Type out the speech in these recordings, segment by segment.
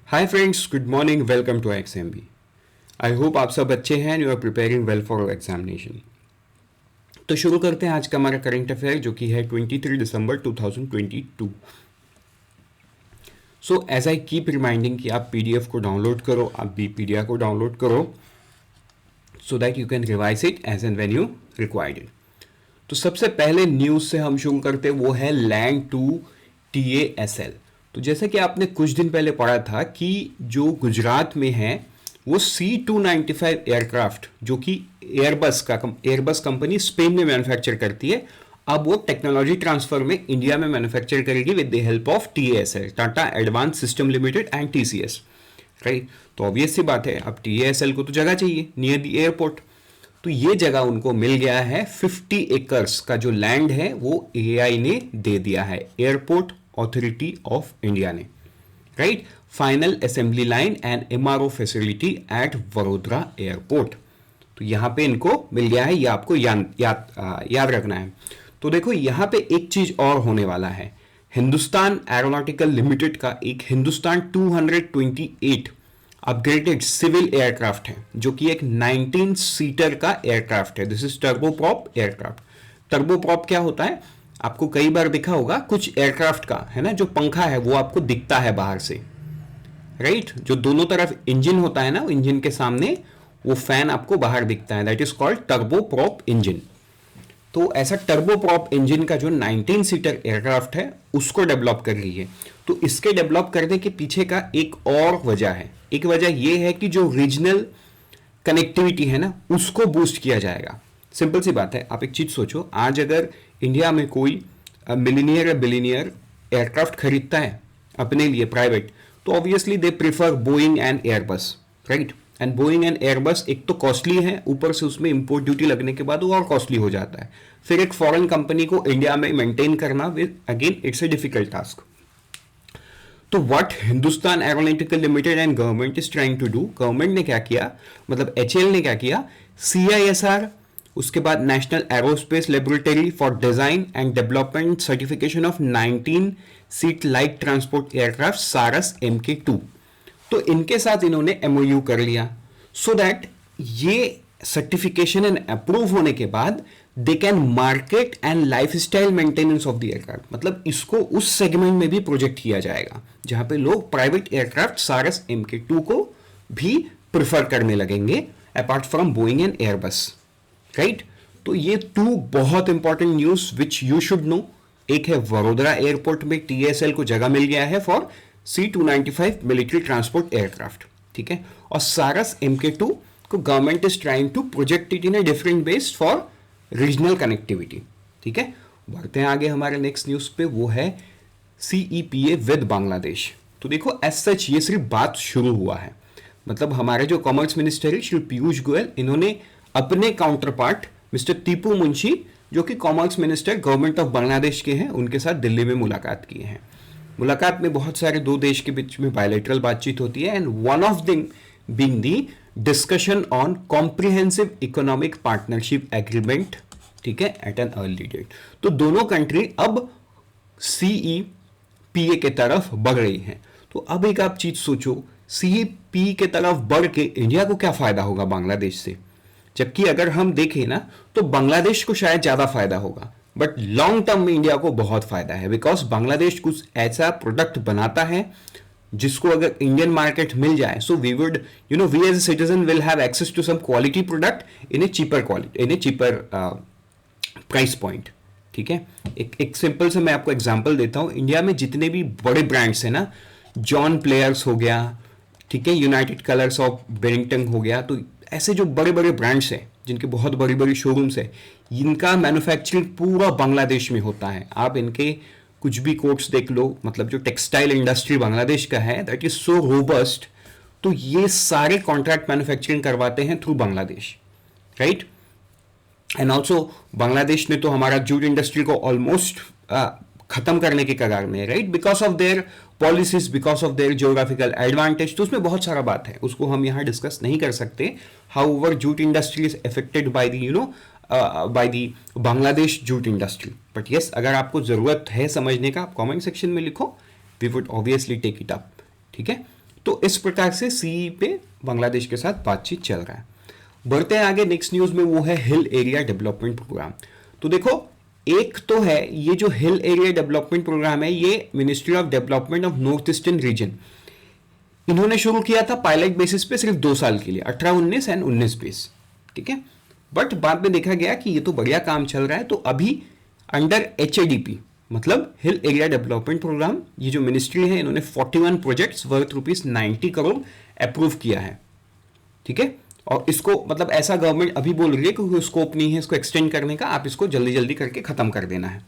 Hi friends, good morning, welcome to XMB। I hope आप सब अच्छे हैं, you are preparing well for examination. तो शुरू करते हैं आज का हमारा करंट अफेयर, जो कि है 23 दिसंबर 2022। So as I keep reminding कि आप PDF को डाउनलोड करो, आप BPDA को डाउनलोड करो, so that you can revise it as and when you required it. तो सबसे पहले न्यूज़ से हम शुरू करते हैं, वो है लैंड टू TASL। तो जैसे कि आपने कुछ दिन पहले पढ़ा था कि जो गुजरात में है वो C295 एयरक्राफ्ट, जो कि एयरबस कंपनी स्पेन में मैन्युफैक्चर करती है, अब वो टेक्नोलॉजी ट्रांसफर में इंडिया में मैन्युफैक्चर करेगी with the help of TASL, Tata advance system limited and TCS, right. तो ऑब्वियस सी बात है, अब TASL को तो जगह चाहिए नियर द एयरपोर्ट। तो ये जगह उनको मिल गया है, 50 एकर्स का जो लैंड है वो AI ने दे दिया है, एयरपोर्ट अथॉरिटी ऑफ इंडिया ने, right. Final assembly line and MRO facility eight Vadodara airport. तो यहां पे इनको मिल गया है, ये आपको याद रखना है। तो देखो यहां पे एक चीज और होने वाला है, हिंदुस्तान एरोनॉटिकल लिमिटेड का एक हिंदुस्तान 228 अपग्रेडेड सिविल एयरक्राफ्ट है, जो कि एक 19 सीटर का एयरक्राफ्ट है। This is turboprop aircraft. Turboprop क्या होता है, आपको कई बार दिखा होगा कुछ एयरक्राफ्ट का, है ना, जो पंखा है वो आपको दिखता है बाहर से, राइट। जो दोनों तरफ इंजन होता है ना, इंजन के सामने वो फैन आपको बाहर दिखता है, that is called turboprop engine. तो ऐसा टर्बोप्रॉप इंजन का जो 19 सीटर एयरक्राफ्ट है उसको डेवलप कर रही है। तो इसके डेवलप करने के पीछे का एक और वजह है, एक वजह यह है कि जो रीजनल कनेक्टिविटी है ना उसको बूस्ट किया जाएगा। सिंपल सी बात है, आप एक चीज सोचो, आज अगर इंडिया में कोई मिलीनियर या बिलीनियर एयरक्राफ्ट खरीदता है अपने लिए प्राइवेट, तो obviously they prefer Boeing and Airbus, right. And Boeing and Airbus एक तो कॉस्टली है, ऊपर से उसमें इंपोर्ट ड्यूटी लगने के बाद वो और कॉस्टली हो जाता है। फिर एक फॉरेन कंपनी को इंडिया में मेंटेन करना, with again it's a difficult task. तो what Hindustan aeronautical limited and government is trying to do, government ने क्या किया, मतलब HAL ने क्या किया, CISR, उसके बाद national aerospace laboratory for design and development certification of 19 seat light transport aircraft सारस MK2, तो इनके साथ इन्होंने MOU कर लिया, सो दैट ये सर्टिफिकेशन एंड अप्रूव होने के बाद they can market and lifestyle maintenance of the aircraft. मतलब इसको उस सेगमेंट में भी प्रोजेक्ट किया जाएगा जहां पे लोग प्राइवेट एयरक्राफ्ट सारस MK2 को भी प्रिफर करने लगेंगे, apart from Boeing and Airbus, right. तो ये टू बहुत important news which you should know. एक है वडोदरा एयरपोर्ट में TASL को जगह मिल गया है for C295 military transport aircraft, ठीक है। और सारस MK2 को government is trying to project it in a different base for regional connectivity, ठीक है। बढ़ते हैं आगे हमारे नेक्स्ट न्यूज पे, वो है CEPA विद बांग्लादेश। तो देखो एज सच ये सिर्फ बात शुरू हुआ है, मतलब हमारे जो कॉमर्स मिनिस्टर है श्री पीयूष गोयल, इन्होंने अपने counter part mister Tipu Munshi, जो कि commerce minister government of Bangladesh के हैं, उनके साथ दिल्ली में मुलाकात की है। मुलाकात में बहुत सारे दो देश के बीच में बायलैटरल बातचीत होती है, and one of them being the discussion on comprehensive economic partnership agreement, ठीक है, एट एन अर्ली डेट। तो दोनों कंट्री अब CEPA के तरफ बढ़ रही हैं। तो अब एक आप चीज सोचो, CEPA के तरफ बढ़ के इंडिया को क्या फायदा होगा बांग्लादेश से, जबकि अगर हम देखें ना तो बांग्लादेश को शायद ज्यादा फायदा होगा, बट लॉन्ग टर्म में इंडिया को बहुत फायदा है, बिकॉज बांग्लादेश कुछ ऐसा प्रोडक्ट बनाता है जिसको अगर इंडियन मार्केट मिल जाए, so we would we as a citizen will have access to some quality product in a cheaper price point, ठीक है। एक सिंपल से मैं आपको एग्जांपल देता हूं, इंडिया में जितने भी बड़े ब्रांड्स हैं ना, जॉन प्लेयर्स हो गया, ठीक है, यूनाइटेड कलर्स ऑफ बेरिंगटन हो गया, तो ऐसे जो बड़े बड़े ब्रांड्स हैं जिनके बहुत बड़ी बड़ी शोरूम्स है, इनका मैन्युफैक्चरिंग पूरा बांग्लादेश में होता है। आप इनके कुछ भी कोट्स देख लो, मतलब जो टेक्सटाइल इंडस्ट्री बांग्लादेश का है दैट इज सो रोबस्ट, तो ये सारे कॉन्ट्रैक्ट मैन्युफैक्चरिंग करवाते हैं through Bangladesh, right. And also Bangladesh ने तो हमारा जूट इंडस्ट्री को ऑलमोस्ट खत्म करने के कगार में है, right, because of their policies, because of their geographical advantage. तो उसमें बहुत सारा बात है, उसको हम यहाँ डिस्कस नहीं कर सकते। However jute industry is affected by the by the Bangladesh jute industry, but yes अगर आपको जरूरत है समझने का, आप कमेंट सेक्शन में लिखो, we would obviously take it up, ठीक है। तो इस प्रकार से सीई पे बांग्लादेश के साथ बातचीत चल रहा है। बढ़ते हैं आगे, नेक्स्ट न्यूज में वो है हिल एरिया डेवलपमेंट प्रोग्राम। तो देखो, एक तो है ये जो हिल एरिया डेवलपमेंट प्रोग्राम है, ये ministry of development of north eastern region, इन्होंने शुरू किया था पायलट बेसिस पे सिर्फ 2 साल के लिए, 18-19 एंड 19-20, ठीक है। बट बाद में देखा गया कि ये तो बढ़िया काम चल रहा है, तो अभी अंडर HADP मतलब हिल एरिया डेवलपमेंट प्रोग्राम, ये जो मिनिस्ट्री है इन्होंने 41 प्रोजेक्ट्स वर्थ ₹90 करोड़ अप्रूव किया है, ठीक है। और इसको मतलब ऐसा गवर्नमेंट अभी बोल रही है कि कोई स्कोप नहीं है इसको एक्सटेंड करने का, आप इसको जल्दी जल्दी करके खत्म कर देना है।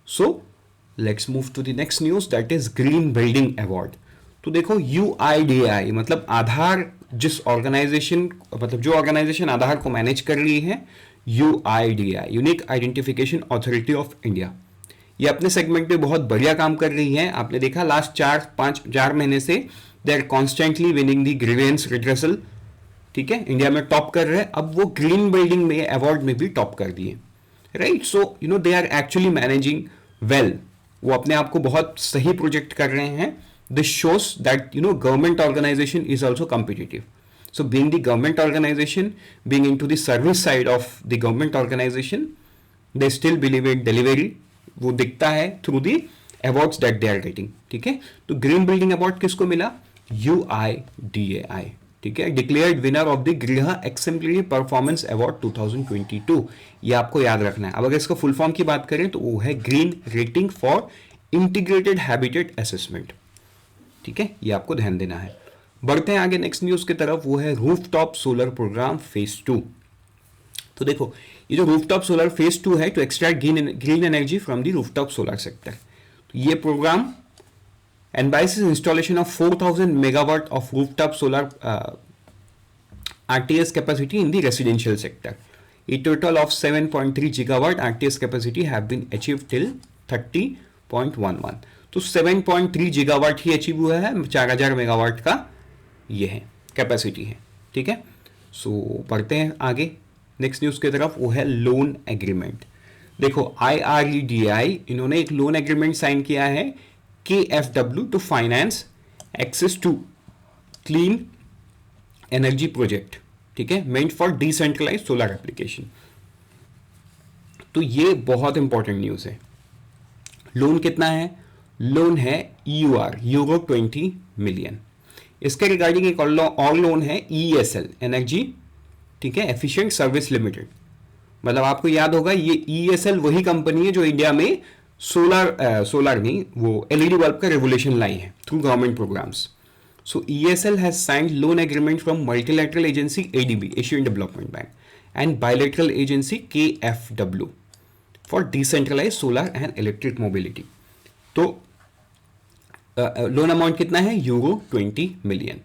So let's move to the next news, that is green building award. तो देखो UIDAI मतलब आधार, जिस ऑर्गेनाइजेशन मतलब जो ऑर्गेनाइजेशन आधार को मैनेज कर रही है, UIDAI unique identification authority of India, ये अपने सेगमेंट पे बहुत बढ़िया काम कर रही है। आपने देखा लास्ट 4 महीने से they are constantly winning the grievance redressal, ठीक है, इंडिया में टॉप कर रहे हैं। अब वो ग्रीन बिल्डिंग में अवार्ड में भी टॉप कर दिए, right. So you know they are actually managing well, वो अपने आप को बहुत सही प्रोजेक्ट कर रहे हैं। This shows that you know government organisation is also competitive. So being the government organization, being into the service side of the government organization, they still believe in delivery, वो दिखता है through the awards that they are getting, ठीक है। तो green building award किसको मिला? UIDAI, ठीक है, डिक्लेयर्ड विनर ऑफ द गृह एक्सेम्पलरी परफॉर्मेंस अवार्ड 2022, ये आपको याद रखना है। अब अगर इसका फुल फॉर्म की बात करें तो वो है green rating for integrated habitat assessment, ठीक है, ये आपको ध्यान देना है। बढ़ते हैं आगे नेक्स्ट न्यूज की तरफ, वो है रूफटॉप सोलर प्रोग्राम फेज 2। तो देखो, ये जो रूफटॉप सोलर फेज 2 है to extract green energy from the rooftop solar sector. तो ये programme envisages installation of 4000 megawatt of rooftop solar RTS capacity in the residential sector. A total of 7.3 gigawatt RTS capacity have been achieved till 30.11। तो 7.3 gigawatt ही achieve हुआ है, 4000 megawatt का ये है capacity है, ठीक है। सो पढ़ते हैं आगे नेक्स्ट न्यूज की तरफ, वो है लोन एग्रीमेंट। देखो IREDI इन्होंने एक लोन एग्रीमेंट साइन किया है KFW to finance access to clean energy project, ठीक है, meant for decentralised solar application. तो ये बहुत इंपॉर्टेंट न्यूज है। लोन कितना है? लोन है यूरो 20 मिलियन। इसके रिगार्डिंग एक और लोन है ESL एनर्जी, ठीक है, एफिशिएंट सर्विस लिमिटेड। मतलब आपको याद होगा ये ESL वही कंपनी है जो इंडिया में सोलर नहीं, वो LED बल्ब का रेगुलेशन लाई है through government programmes. So ESL has signed loan agreement from multilateral agency ADB, Asian Development Bank, and bilateral agency KFW for decentralized solar and electric mobility. तो loan amount कितना है? Euro 20 million,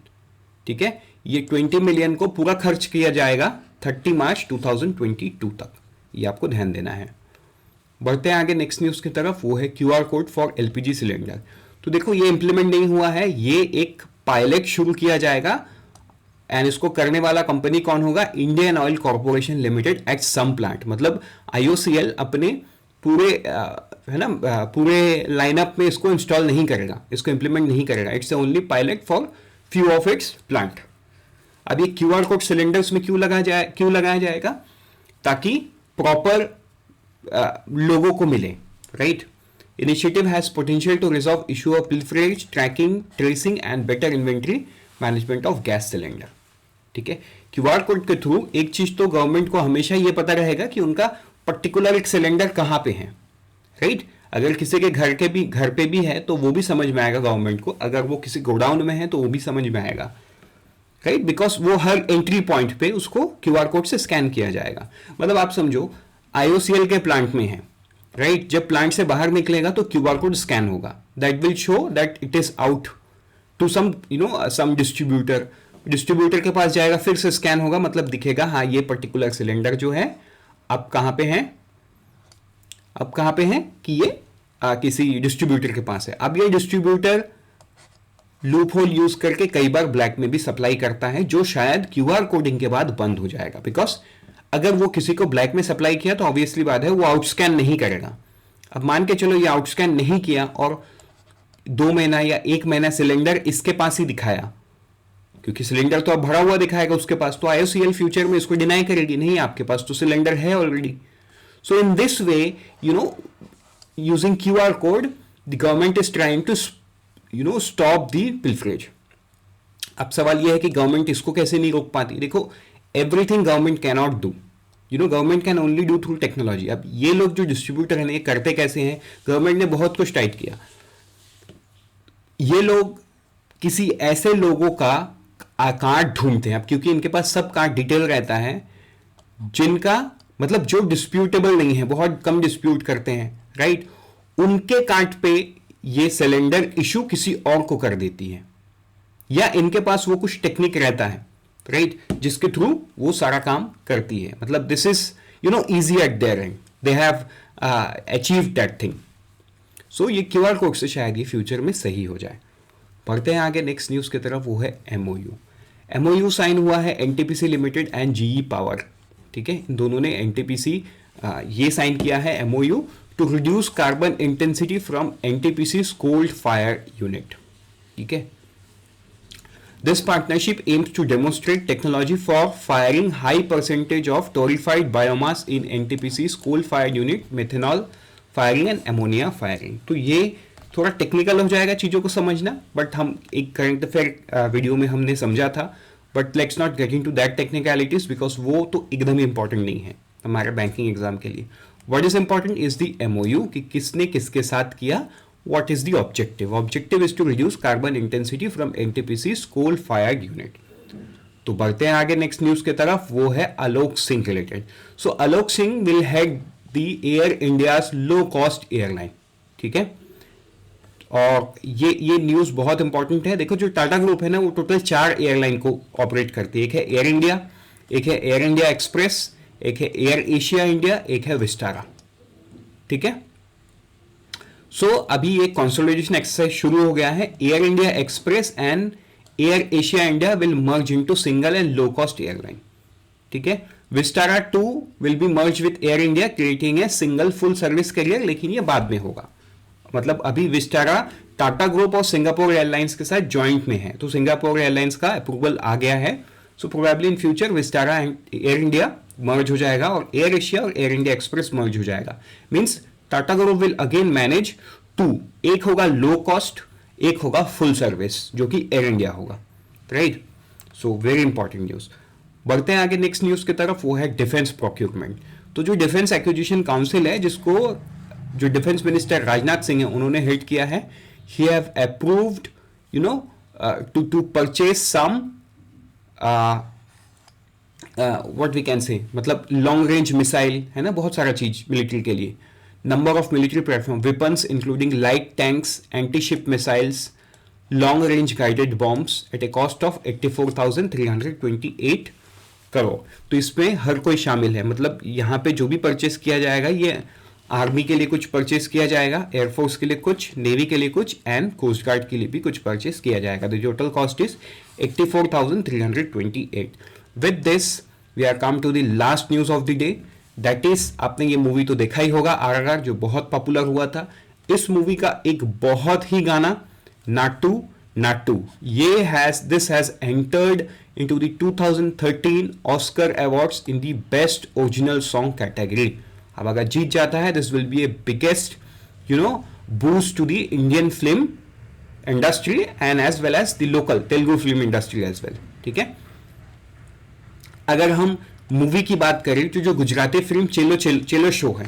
ठीक है। ये 20 million को पूरा खर्च किया जाएगा 30 मार्च 2022 तक, ये आपको ध्यान देना है। बढ़ते हैं आगे नेक्स्ट न्यूज की तरफ, वो है QR code for LPG cylinder. तो देखो ये इंप्लीमेंट नहीं हुआ है, ये एक पायलट शुरू किया जाएगा एंड इसको करने वाला कंपनी कौन होगा? Indian Oil Corporation Limited at some plant. मतलब IOCL अपने पूरे है ना पूरे लाइनअप में इसको इंस्टॉल नहीं करेगा, इसको इंप्लीमेंट नहीं करेगा। It's only pilot for few of its plant. अब ये QR कोड सिलेंडर्स में क्यों लगाया जाएगा? ताकि प्रॉपर लोगों को मिले, right. Initiative has potential to resolve issue of pilferage, tracking, tracing and better inventory management of gas cylinder, ठीक है। QR कोड के थ्रू एक चीज तो गवर्नमेंट को हमेशा ये पता रहेगा कि उनका पर्टिकुलर एक सिलेंडर कहाँ पे है, राइट। अगर किसी के घर पे भी है तो वो भी समझ में आएगा गवर्नमेंट को, अगर वो किसी गोडाउन में है तो वो भी समझ में आएगा, राइट, बिकॉज वो हर एंट्री पॉइंट पे उसको QR कोड से स्कैन किया जाएगा। मतलब आप समझो IOCL के प्लांट में है, राइट, जब प्लांट से बाहर निकलेगा तो QR कोड स्कैन होगा, that will show that it is out to some some distributor के पास जाएगा, फिर से स्कैन होगा, मतलब दिखेगा हाँ ये पर्टिकुलर सिलेंडर जो है अब कहाँ पे है कि ये किसी डिस्ट्रीब्यूटर के पास है। अब ये डिस्ट्रीब्यूटर लूप होल यूज करके कई बार ब्लैक में भी सप्लाई करता है, जो शायद QR कोडिंग के बाद बंद हो जाएगा, बिकॉज अगर वो किसी को ब्लैक में सप्लाई किया तो ऑब्वियसली बात है वो आउटस्कैन नहीं करेगा। अब मान के चलो ये आउटस्कैन नहीं किया और 2 महीना या 1 महीना सिलेंडर इसके पास ही दिखाया, क्योंकि सिलेंडर तो अब भरा हुआ दिखाएगा उसके पास, तो IOCL फ्यूचर में इसको डिनाई करेगी, नहीं आपके पास तो सिलेंडर है already. So in this way using QR code the government is trying to stop the pilferage. अब सवाल यह है कि गवर्नमेंट इसको कैसे नहीं रोक पाती. देखो, everything government can not do, government can only do through technology. अब ये लोग जो डिस्ट्रीब्यूटर हैं ये करते कैसे हैं, गवर्नमेंट ने बहुत कुछ टाइट किया. ये लोग किसी ऐसे लोगों का कार्ड ढूंढते हैं, अब क्योंकि इनके पास सब कार्ड डिटेल रहता है, जिनका मतलब जो डिस्प्यूटेबल नहीं है, बहुत कम डिस्प्यूट करते हैं, राइट, उनके कार्ड पे ये सिलेंडर इशू किसी और को कर देती है, या इनके पास वो कुछ टेक्निक रहता है, राइट, जिसके थ्रू वो सारा काम करती है. मतलब this is easy at their end, they have achieved that thing. So ये QR कोड से शायद ये फ्यूचर में सही हो जाए. पढ़ते हैं आगे नेक्स्ट न्यूज की तरफ, वो है MOU साइन हुआ है NTPC limited and GE power. ठीक है, इन दोनों ने NTPC ये साइन किया है MOU to reduce carbon intensity from NTPC's cold fire unit. ठीक है, this partnership aims to demonstrate technology for firing high percentage of torrefied biomass in NTPC's coal-fired unit, methanol firing and ammonia firing. तो ये थोड़ा technical हो जाएगा चीज़ों को समझना, बट हम एक करंट अफेयर वीडियो में हमने समझा था, but let's not get into that technicalities because वो तो एकदम इंपॉर्टेंट नहीं है हमारे बैंकिंग एग्जाम के लिए. What is important is the MOU कि किसने किसके साथ किया. What is the objective? Objective is to reduce carbon intensity from NTPC's coal-fired unit. तो बढ़ते हैं आगे नेक्स्ट न्यूज की तरफ, वो है Alok Singh related. So Alok Singh will head the Air India's low cost airline. ठीक है, और ये न्यूज बहुत इंपॉर्टेंट है. देखो, जो टाटा ग्रुप है ना, वो टोटल 4 एयरलाइन को ऑपरेट करती है. एक है एयर इंडिया, एक है एयर इंडिया एक्सप्रेस, एक है एयर एशिया इंडिया, एक है विस्टारा. ठीक है, सो अभी ये कंसोलिडेशन एक्सरसाइज शुरू हो गया है. Air India Express and Air Asia India will merge into single and low cost airline. ठीक है, Vistara 2 will be merge with Air India creating a single full service carrier, लेकिन ये बाद में होगा. मतलब अभी विस्टारा टाटा ग्रुप और सिंगापुर एयरलाइंस के साथ ज्वाइंट में है, तो सिंगापुर एयरलाइंस का अप्रूवल आ गया है. So probably in future Vistara and Air India मर्ज हो जाएगा और एयर एशिया और एयर इंडिया एक्सप्रेस मर्ज हो जाएगा. Means Tata group will again manage 2, एक होगा लो कॉस्ट, एक होगा फुल सर्विस, जो कि एयर इंडिया होगा. Right, so very important news. बढ़ते हैं आगे नेक्स्ट न्यूज की तरफ, वो है डिफेंस प्रोक्यूरमेंट. तो जो डिफेंस एक्विजिशन काउंसिल है, जिसको जो डिफेंस मिनिस्टर राजनाथ सिंह है उन्होंने हेड किया है, he have approved to purchase some what we can say, मतलब लॉन्ग रेंज मिसाइल है ना, बहुत सारा चीज मिलिट्री के लिए. Number of military platform weapons including light tanks, anti-ship missiles, long-range guided bombs at a cost of 84,328 crore. तो इसमें हर कोई शामिल है. मतलब यहाँ पे जो भी परचेस किया जाएगा, ये आर्मी के लिए कुछ परचेस किया जाएगा, एयरफोर्स के लिए कुछ, नेवी के लिए कुछ एंड कोस्ट गार्ड के लिए भी कुछ परचेस किया जाएगा. The total cost is 84,328. With this we are come to the last news of the day. That is, आपने ये मूवी तो देखा ही होगा, RRR, जो बहुत पॉपुलर हुआ था. इस मूवी का एक बहुत ही गाना Naatu Naatu, this has entered into the 2013 Oscar Awards in the Best Original Song category. अब अगर जीत जाता है, this will be a biggest boost to the Indian film industry and as well as the local Telugu film industry as well. ठीक है, अगर हम movie की बात करें तो जो गुजराती फिल्म चेलो शो है,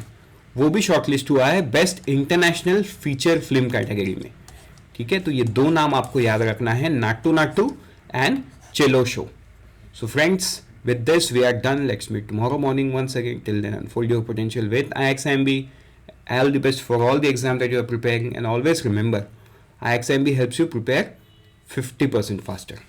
वो भी शॉर्टलिस्ट हुआ है best international feature film category में. ठीक है, तो ये 2 नाम आपको याद रखना है, Naatu Naatu and Chhello Show. So friends, with this we are done. Let's meet tomorrow morning once again. Till then unfold your potential with IXMB. All the best for all the exam that you are preparing, and always remember, IXMB helps you prepare 50% faster.